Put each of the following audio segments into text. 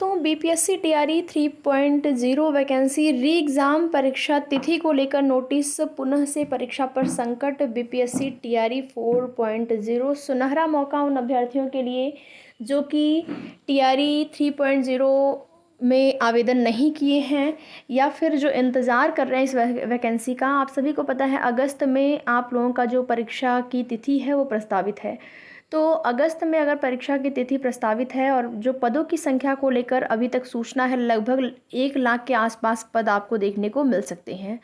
तो BPSC TRE 3.0 vacancy री exam परीक्षा तिथि को लेकर नोटिस, पुनः से परीक्षा पर संकट। बीपीएससी टीआरई 4.0 सुनहरा मौका उन अभ्यर्थियों के लिए जो कि टीआरई 3.0 में आवेदन नहीं किए हैं या फिर जो इंतज़ार कर रहे हैं इस वैकेंसी का। आप सभी को पता है अगस्त में आप लोगों का जो परीक्षा की तिथि है वो प्रस्तावित है। तो अगस्त में अगर परीक्षा की तिथि प्रस्तावित है और जो पदों की संख्या को लेकर अभी तक सूचना है, लगभग 1 लाख के आसपास पद आपको देखने को मिल सकते हैं।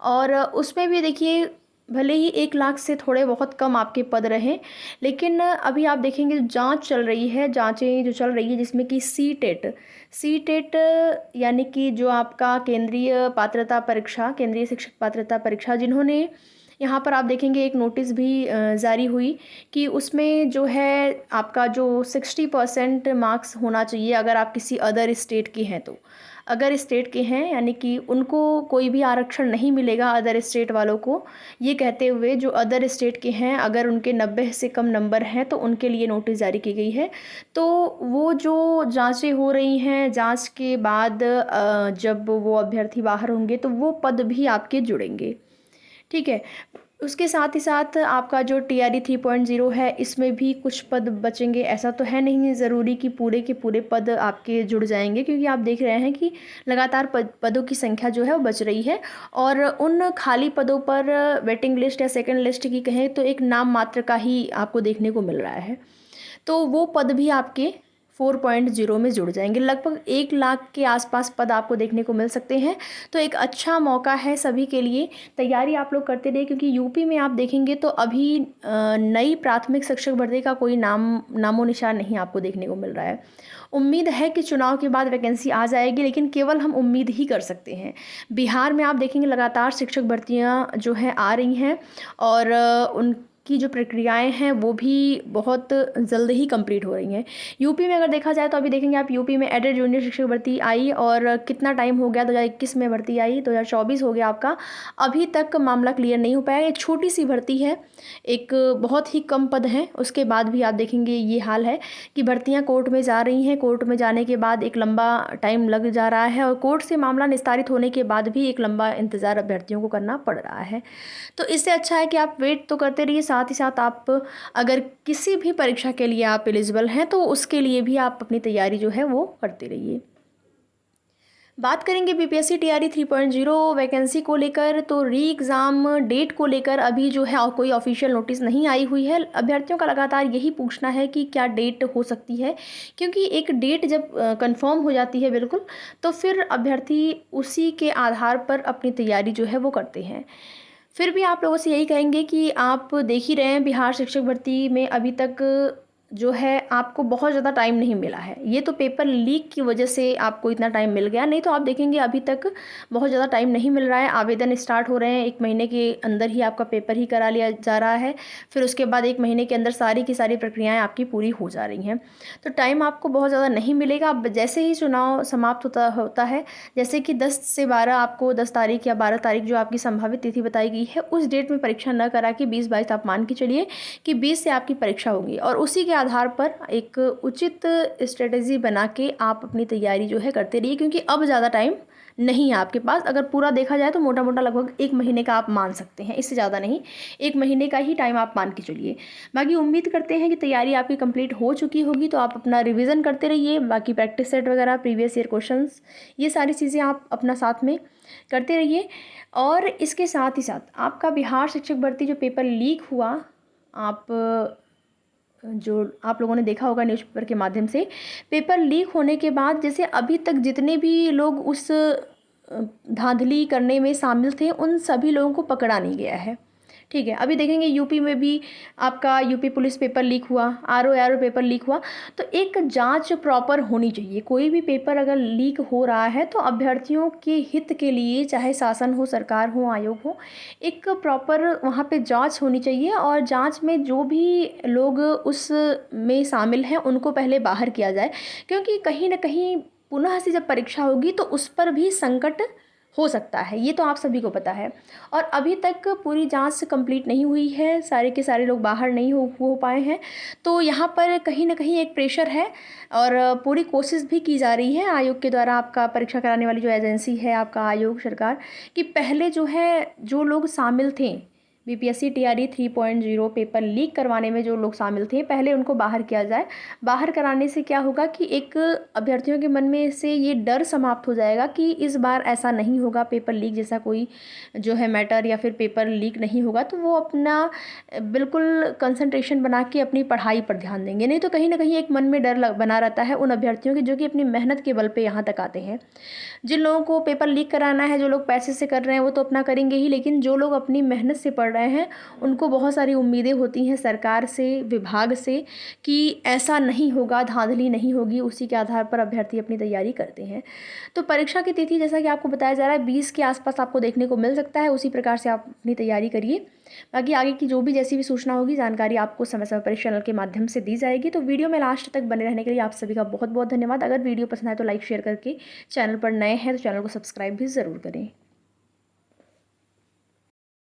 और उसमें भी देखिए, भले ही 1 लाख से थोड़े बहुत कम आपके पद रहें, लेकिन अभी आप देखेंगे जांच चल रही है, जांचें जो चल रही है जिसमें कि सी टेट यानी कि जो आपका केंद्रीय पात्रता परीक्षा, केंद्रीय शिक्षक पात्रता परीक्षा, जिन्होंने यहाँ पर आप देखेंगे एक नोटिस भी जारी हुई कि उसमें जो है आपका जो 60% मार्क्स होना चाहिए अगर आप किसी अदर स्टेट के हैं। तो अगर स्टेट के हैं यानी कि उनको कोई भी आरक्षण नहीं मिलेगा अदर स्टेट वालों को, ये कहते हुए जो अदर स्टेट के हैं अगर उनके 90 से कम नंबर हैं तो उनके लिए नोटिस जारी की गई है। तो वो जो जांचें हो रही हैं, जांच के बाद जब वो अभ्यर्थी बाहर होंगे तो वो पद भी आपके जुड़ेंगे। ठीक है। उसके साथ ही साथ आपका जो टीआरई 3.0 है इसमें भी कुछ पद बचेंगे। ऐसा तो है नहीं ज़रूरी कि पूरे के पूरे पद आपके जुड़ जाएंगे, क्योंकि आप देख रहे हैं कि लगातार पदों की संख्या जो है वो बच रही है। और उन खाली पदों पर वेटिंग लिस्ट या सेकंड लिस्ट की कहें तो एक नाम मात्र का ही आपको देखने को मिल रहा है। तो वो पद भी आपके 4.0 में जुड़ जाएंगे। लगभग 1 लाख के आसपास पद आपको देखने को मिल सकते हैं। तो एक अच्छा मौका है सभी के लिए, तैयारी आप लोग करते रहिए, क्योंकि यूपी में आप देखेंगे तो अभी नई प्राथमिक शिक्षक भर्ती का कोई नामो निशान नहीं आपको देखने को मिल रहा है। उम्मीद है कि चुनाव के बाद वैकेंसी आ जाएगी, लेकिन केवल हम उम्मीद ही कर सकते हैं। बिहार में आप देखेंगे लगातार शिक्षक भर्तियां जो हैं आ रही हैं और की जो प्रक्रियाएं हैं वो भी बहुत जल्द ही कंप्लीट हो रही हैं। यूपी में अगर देखा जाए तो अभी देखेंगे आप, यूपी में एडेड जूनियर शिक्षक भर्ती आई और कितना टाइम हो गया, 2021 में भर्ती आई, 2024 हो गया आपका, अभी तक मामला क्लियर नहीं हो पाया। एक छोटी सी भर्ती है, एक बहुत ही कम पद हैं, उसके बाद भी आप देखेंगे ये हाल है कि भर्तियां कोर्ट में जा रही हैं, कोर्ट में जाने के बाद एक लंबा टाइम लग जा रहा है और कोर्ट से मामला निस्तारित होने के बाद भी एक लंबा इंतज़ार अभ्यर्थियों को करना पड़ रहा है। तो इससे अच्छा है कि आप वेट तो करते रहिए, साथ ही साथ आप अगर किसी भी परीक्षा के लिए आप एलिजिबल हैं तो उसके लिए भी आप अपनी तैयारी जो है वो करते रहिए। बात करेंगे बीपीएससी टीआरई 3.0 वैकेंसी को लेकर, तो री एग्ज़ाम डेट को लेकर अभी जो है और कोई ऑफिशियल नोटिस नहीं आई हुई है। अभ्यर्थियों का लगातार यही पूछना है कि क्या डेट हो सकती है, क्योंकि एक डेट जब कंफर्म हो जाती है बिल्कुल, तो फिर अभ्यर्थी उसी के आधार पर अपनी तैयारी जो है वो करते हैं। फिर भी आप लोगों से यही कहेंगे कि आप देख ही रहे हैं बिहार शिक्षक भर्ती में अभी तक जो है आपको बहुत ज़्यादा टाइम नहीं मिला है। ये तो पेपर लीक की वजह से आपको इतना टाइम मिल गया, नहीं तो आप देखेंगे अभी तक बहुत ज़्यादा टाइम नहीं मिल रहा है। आवेदन स्टार्ट हो रहे हैं, 1 महीने के अंदर ही आपका पेपर ही करा लिया जा रहा है। फिर उसके बाद 1 महीने के अंदर सारी की सारी प्रक्रियाएँ आपकी पूरी हो जा रही हैं। तो टाइम आपको बहुत ज़्यादा नहीं मिलेगा। अब जैसे ही चुनाव समाप्त होता है, जैसे कि 10 से 12 आपको 10 तारीख या 12 तारीख जो आपकी संभावित तिथि बताई गई है, उस डेट में परीक्षा न करा के 20-22 आप मान के चलिए कि 20 से आपकी परीक्षा होगी और उसी के आधार पर एक उचित स्ट्रेटेजी बना के आप अपनी तैयारी जो है करते रहिए, क्योंकि अब ज़्यादा टाइम नहीं है आपके पास। अगर पूरा देखा जाए तो मोटा मोटा लगभग 1 महीने का आप मान सकते हैं, इससे ज़्यादा नहीं, 1 महीने का ही टाइम आप मान के चलिए। बाकी उम्मीद करते हैं कि तैयारी आपकी कंप्लीट हो चुकी होगी, तो आप अपना रिवीजन करते रहिए। बाकी प्रैक्टिस सेट वगैरह, प्रीवियस ईयर क्वेश्चंस, ये सारी चीज़ें आप अपना साथ में करते रहिए। और इसके साथ ही साथ आपका बिहार शिक्षक भर्ती जो पेपर लीक हुआ, जो आप लोगों ने देखा होगा न्यूज़पेपर के माध्यम से, पेपर लीक होने के बाद जैसे अभी तक जितने भी लोग उस धांधली करने में शामिल थे उन सभी लोगों को पकड़ा नहीं गया है। ठीक है। अभी देखेंगे यूपी में भी आपका यूपी पुलिस पेपर लीक हुआ, आरओ पेपर लीक हुआ। तो एक जांच प्रॉपर होनी चाहिए। कोई भी पेपर अगर लीक हो रहा है तो अभ्यर्थियों के हित के लिए, चाहे शासन हो, सरकार हो, आयोग हो, एक प्रॉपर वहाँ पे जांच होनी चाहिए और जांच में जो भी लोग उस में शामिल हैं उनको पहले बाहर किया जाए, क्योंकि कहीं ना कहीं पुनः से जब परीक्षा होगी तो उस पर भी संकट हो सकता है, ये तो आप सभी को पता है। और अभी तक पूरी जांच कंप्लीट नहीं हुई है, सारे के सारे लोग बाहर नहीं हो पाए हैं। तो यहाँ पर कहीं ना कहीं एक प्रेशर है और पूरी कोशिश भी की जा रही है आयोग के द्वारा, आपका परीक्षा कराने वाली जो एजेंसी है आपका आयोग सरकार, कि पहले जो है जो लोग शामिल थे बीपीएससी टीआरई 3.0 पेपर लीक करवाने में, जो लोग शामिल थे पहले उनको बाहर किया जाए। बाहर कराने से क्या होगा कि एक अभ्यर्थियों के मन में से ये डर समाप्त हो जाएगा कि इस बार ऐसा नहीं होगा, पेपर लीक जैसा कोई जो है मैटर या फिर पेपर लीक नहीं होगा, तो वो अपना बिल्कुल कंसंट्रेशन बना के अपनी पढ़ाई पर ध्यान देंगे। नहीं तो कहीं ना कहीं एक मन में डर बना रहता है उन अभ्यर्थियों की जो कि अपनी मेहनत के बल पे यहाँ तक आते हैं। जिन लोगों को पेपर लीक कराना है, जो लोग पैसे से कर रहे हैं वो तो अपना करेंगे ही, लेकिन जो लोग अपनी मेहनत से पढ़ रहे हैं उनको बहुत सारी उम्मीदें होती हैं सरकार से, विभाग से, कि ऐसा नहीं होगा, धांधली नहीं होगी। उसी के आधार पर अभ्यर्थी अपनी तैयारी करते हैं। तो परीक्षा की तिथि जैसा कि आपको बताया जा रहा है 20 के आसपास आपको देखने को मिल सकता है। उसी प्रकार से आप अपनी तैयारी करिए। बाकी आगे की जो भी जैसी भी सूचना होगी, जानकारी आपको समय समय पर चैनल के माध्यम से दी जाएगी। तो वीडियो में लास्ट तक बने रहने के लिए आप सभी का बहुत बहुत धन्यवाद। अगर वीडियो पसंद आए तो लाइक शेयर करके, चैनल पर नए हैं तो चैनल को सब्सक्राइब भी ज़रूर करें।